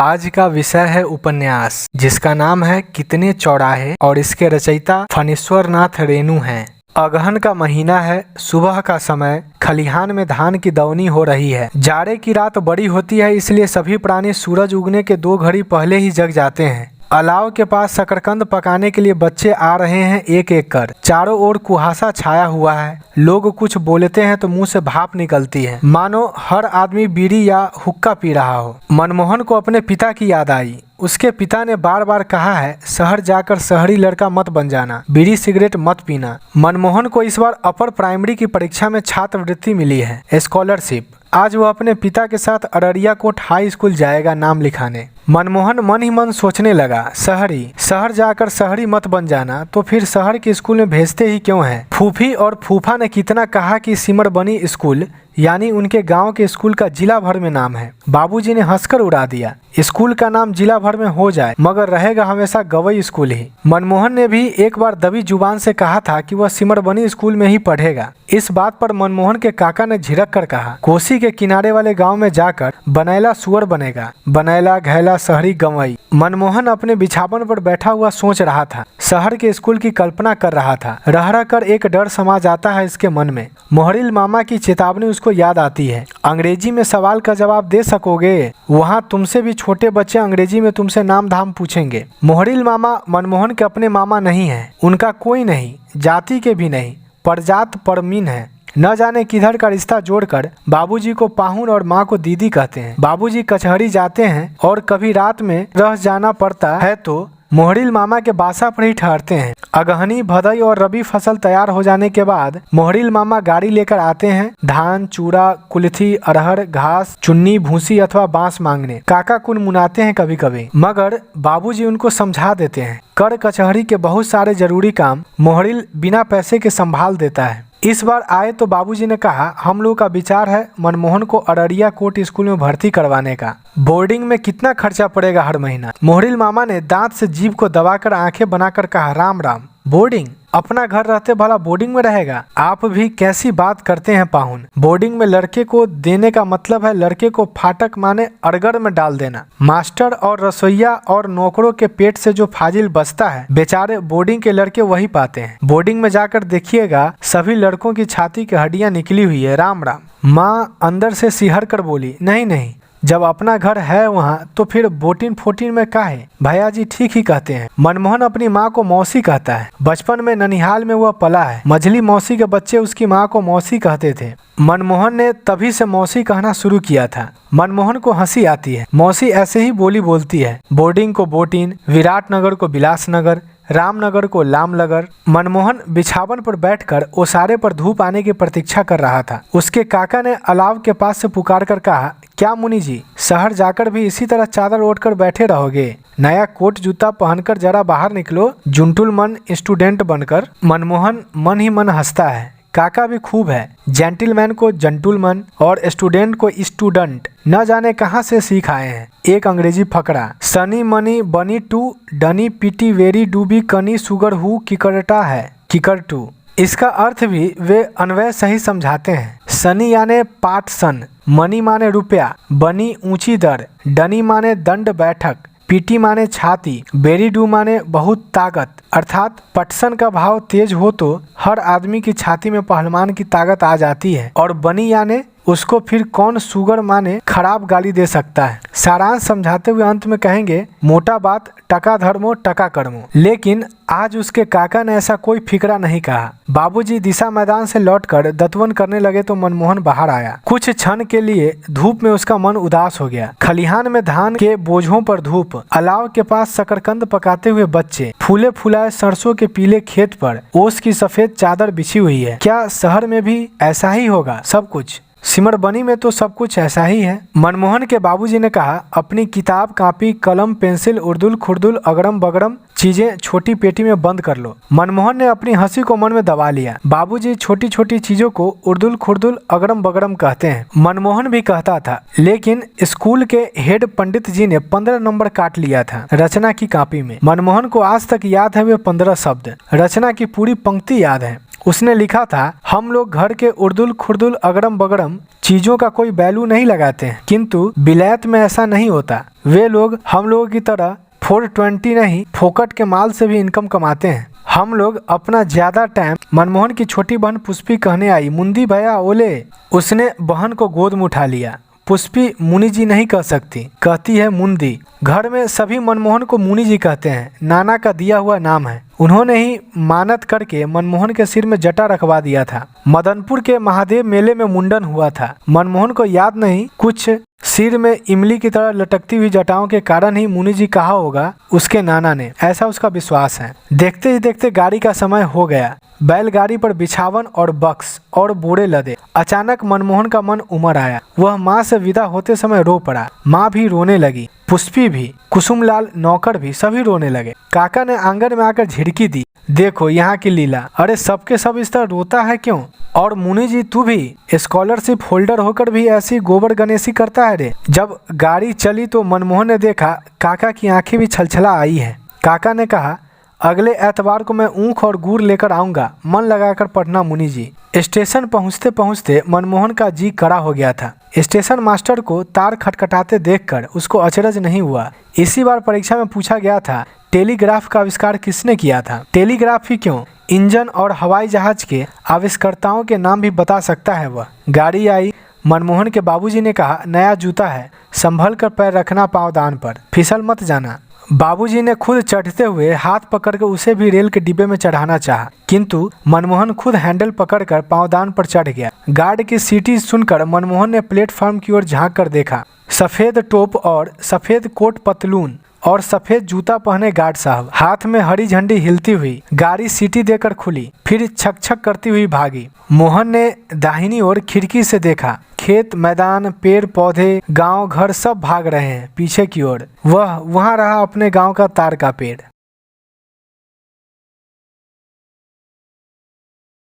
आज का विषय है उपन्यास, जिसका नाम है कितने चौराहे और इसके रचयिता फणीश्वर नाथ रेणु हैं। अगहन का महीना है, सुबह का समय, खलिहान में धान की दवनी हो रही है। जाड़े की रात बड़ी होती है, इसलिए सभी प्राणी सूरज उगने के 2 घड़ी पहले ही जग जाते हैं। अलाव के पास शकरकंद पकाने के लिए बच्चे आ रहे हैं एक एक कर। चारों ओर कुहासा छाया हुआ है। लोग कुछ बोलते हैं तो मुंह से भाप निकलती है, मानो हर आदमी बीड़ी या हुक्का पी रहा हो। मनमोहन को अपने पिता की याद आई। उसके पिता ने बार बार कहा है, शहर जाकर शहरी लड़का मत बन जाना, बीड़ी सिगरेट मत पीना। मनमोहन को इस बार अपर प्राइमरी की परीक्षा में छात्रवृत्ति मिली है, स्कॉलरशिप। आज वह अपने पिता के साथ अररिया कोट हाई स्कूल जाएगा नाम लिखाने। मनमोहन मन ही मन सोचने लगा, शहर जाकर शहरी मत बन जाना, तो फिर शहर के स्कूल में भेजते ही क्यों है। फूफी और फूफा ने कितना कहा कि सिमरबनी स्कूल यानी उनके गांव के स्कूल का जिला भर में नाम है। बाबूजी ने हंसकर उड़ा दिया, स्कूल का नाम जिला भर में हो जाए मगर रहेगा हमेशा गवई स्कूल ही। मनमोहन ने भी एक बार दबी जुबान से कहा था कि वह सिमरबनी स्कूल में ही पढ़ेगा। इस बात पर मनमोहन के काका ने झिड़क कर कहा, कोसी के किनारे वाले गांव में जाकर बनैला सुअर बनेगा, बनैला घैला शहरी गवई। मनमोहन अपने बिछावन पर बैठा हुआ सोच रहा था, शहर के स्कूल की कल्पना कर रहा था। रह रह कर एक डर समा जाता है इसके मन में। मोहरिल मामा की चेतावनी उसको याद आती है, अंग्रेजी में सवाल का जवाब दे सकोगे, वहाँ तुमसे भी छोटे बच्चे अंग्रेजी में तुमसे नाम धाम पूछेंगे। मोहरिल मामा मनमोहन के अपने मामा नहीं है, उनका कोई नहीं, जाति के भी नहीं, परजात परमीन है। न जाने किधर का रिश्ता जोड़कर बाबूजी को पाहुन और माँ को दीदी कहते हैं। बाबूजी कचहरी जाते हैं और कभी रात में रह जाना पड़ता है तो मोहरिल मामा के बासा पर ही ठहरते हैं। अगहनी, भदई और रबी फसल तैयार हो जाने के बाद मोहरिल मामा गाड़ी लेकर आते हैं धान, चूड़ा, कुल्थी, अरहर, घास, चुन्नी, भूसी अथवा बांस मांगने। काका कुनमुनाते हैं कभी कभी, मगर बाबूजी उनको समझा देते हैं। कर कचहरी के बहुत सारे जरूरी काम मोहरिल बिना पैसे के संभाल देता है। इस बार आए तो बाबूजी ने कहा, हम लोग का विचार है मनमोहन को अररिया कोट स्कूल में भर्ती करवाने का। बोर्डिंग में कितना खर्चा पड़ेगा हर महीना। मोहरिल मामा ने दांत से जीभ को दबाकर आंखें बनाकर कहा, राम राम, बोर्डिंग? अपना घर रहते भला बोर्डिंग में रहेगा? आप भी कैसी बात करते हैं पाहुन। बोर्डिंग में लड़के को देने का मतलब है लड़के को फाटक माने अरगर में डाल देना। मास्टर और रसोईया और नौकरों के पेट से जो फाजिल बचता है, बेचारे बोर्डिंग के लड़के वही पाते हैं। बोर्डिंग में जाकर देखिएगा, सभी लड़कों की छाती की हड्डियां निकली हुई है। राम राम। माँ अंदर से सिहर कर बोली, नहीं नहीं, जब अपना घर है वहाँ तो फिर बोटिन फोटिन में काहे। भैया जी ठीक ही कहते हैं। मनमोहन अपनी माँ को मौसी कहता है। बचपन में ननिहाल में वह पला है। मझली मौसी के बच्चे उसकी माँ को मौसी कहते थे। मनमोहन ने तभी से मौसी कहना शुरू किया था। मनमोहन को हंसी आती है। मौसी ऐसे ही बोली बोलती है। बोर्डिंग को बोटिन, विराटनगर को बिलासनगर, रामनगर को लामनगर। मनमोहन बिछावन पर बैठकर ओसारे पर धूप आने की प्रतीक्षा कर रहा था। उसके काका ने अलाव के पास से पुकार कर कहा, क्या मुनि जी, शहर जाकर भी इसी तरह चादर ओढ़कर बैठे रहोगे? नया कोट जूता पहनकर जरा बाहर निकलो, जुंटुल मन स्टूडेंट बनकर। मनमोहन मन ही मन हंसता है। काका भी खूब है, जेंटलमैन को जंटुलमन और स्टूडेंट को स्टूडेंट न जाने कहां से सीख आए हैं। एक अंग्रेजी फकरा, सनी मनी बनी टू डनी पीटी वेरी डूबी कनी सुगर हु किकरटा है, किकर टू। इसका अर्थ भी वे अन्वय सही समझाते हैं। सनी याने पाठ सन, मनी माने रुपया, बनी ऊंची दर, डनी माने दंड बैठक, पीटी माने छाती, बेरी डू माने बहुत ताकत, अर्थात पटसन का भाव तेज हो तो हर आदमी की छाती में पहलवान की ताकत आ जाती है। और बनी याने उसको फिर कौन सुगर माने खराब गाली दे सकता है। सारांश समझाते हुए अंत में कहेंगे, मोटा बात टका धर्मो टका कर्मो। लेकिन आज उसके काका ने ऐसा कोई फिक्रा नहीं कहा। बाबूजी दिशा मैदान से लौटकर दतवन करने लगे तो मनमोहन बाहर आया। कुछ क्षण के लिए धूप में उसका मन उदास हो गया। खलिहान में धान के बोझों पर धूप, अलाव के पास शकरकंद पकाते हुए बच्चे, फूले फुलाए सरसों के पीले खेत पर ओस की सफेद चादर बिछी हुई है। क्या शहर में भी ऐसा ही होगा सब कुछ? सिमरबनी में तो सब कुछ ऐसा ही है। मनमोहन के बाबूजी ने कहा, अपनी किताब, कॉपी, कलम, पेंसिल, उर्दुल खुर्दुल अगरम बगरम चीजें छोटी पेटी में बंद कर लो। मनमोहन ने अपनी हंसी को मन में दबा लिया। बाबूजी छोटी छोटी चीजों को उर्दुल खुर्दुल अगरम बगरम कहते हैं। मनमोहन भी कहता था, लेकिन स्कूल के हेड पंडित जी ने 15 नंबर काट लिया था रचना की कॉपी में। मनमोहन को आज तक याद है वे 15 शब्द। रचना की पूरी पंक्ति याद है। उसने लिखा था, हम लोग घर के उर्दुल खुर्दुल अगड़म बगड़म चीजों का कोई वैल्यू नहीं लगाते हैं, किंतु विलायत में ऐसा नहीं होता। वे लोग हम लोगों की तरह 420 नहीं, फोकट के माल से भी इनकम कमाते हैं। हम लोग अपना ज्यादा टाइम मनमोहन की छोटी बहन पुष्पी कहने आई, मुंदी भैया ओले। उसने बहन को गोद में उठा लिया। पुष्पी मुनि जी नहीं कह सकती, कहती है मुंदी। घर में सभी मनमोहन को मुनि जी कहते हैं, नाना का दिया हुआ नाम है। उन्होंने ही मानत करके मनमोहन के सिर में जटा रखवा दिया था। मदनपुर के महादेव मेले में मुंडन हुआ था। मनमोहन को याद नहीं, कुछ सिर में इमली की तरह लटकती हुई जटाओं के कारण ही मुनि जी कहा होगा उसके नाना ने, ऐसा उसका विश्वास है। देखते ही देखते गाड़ी का समय हो गया। बैलगाड़ी पर बिछावन और बक्स और बोरे लदे। अचानक मनमोहन का मन उमड़ आया। वह माँ से विदा होते समय रो पड़ा। माँ भी रोने लगी, पुष्पी भी, कुसुमलाल नौकर भी, सभी रोने लगे। काका ने आंगन में आकर झिड़की दी, देखो यहाँ की लीला। अरे सबके सब इस तरह रोता है क्यों? और मुनि जी तू भी स्कॉलरशिप होल्डर होकर भी ऐसी गोबर गणेशी करता है रे। जब गाड़ी चली तो मनमोहन ने देखा काका की आंखें भी छलछला आई है। काका ने कहा, अगले एतवार को मैं ऊख और गुड़ लेकर आऊंगा, मन लगाकर पढ़ना मुनि जी। स्टेशन पहुंचते पहुंचते मनमोहन का जी कड़ा हो गया था। स्टेशन मास्टर को तार खटखटाते देखकर उसको अचरज नहीं हुआ। इसी बार परीक्षा में पूछा गया था, टेलीग्राफ का आविष्कार किसने किया था? टेलीग्राफ ही क्यों, इंजन और हवाई जहाज के आविष्कर्ताओं के नाम भी बता सकता है वह। गाड़ी आई। मनमोहन के बाबूजी ने कहा, नया जूता है, संभल कर पैर रखना पावदान पर, फिसल मत जाना। बाबूजी ने खुद चढ़ते हुए हाथ पकड़कर उसे भी रेल के डिब्बे में चढ़ाना चाहा, किंतु मनमोहन खुद हैंडल पकड़कर पावदान पर चढ़ गया। गार्ड की सीटी सुनकर मनमोहन ने प्लेटफॉर्म की ओर झांक कर देखा। सफेद टोप और सफेद कोट पतलून और सफेद जूता पहने गार्ड साहब, हाथ में हरी झंडी हिलती हुई। गाड़ी सीटी देकर खुली, फिर छक छक करती हुई भागी। मोहन ने दाहिनी ओर खिड़की से देखा, खेत मैदान पेड़ पौधे गांव घर सब भाग रहे हैं पीछे की ओर। वह वहां रहा अपने गांव का तार का पेड़।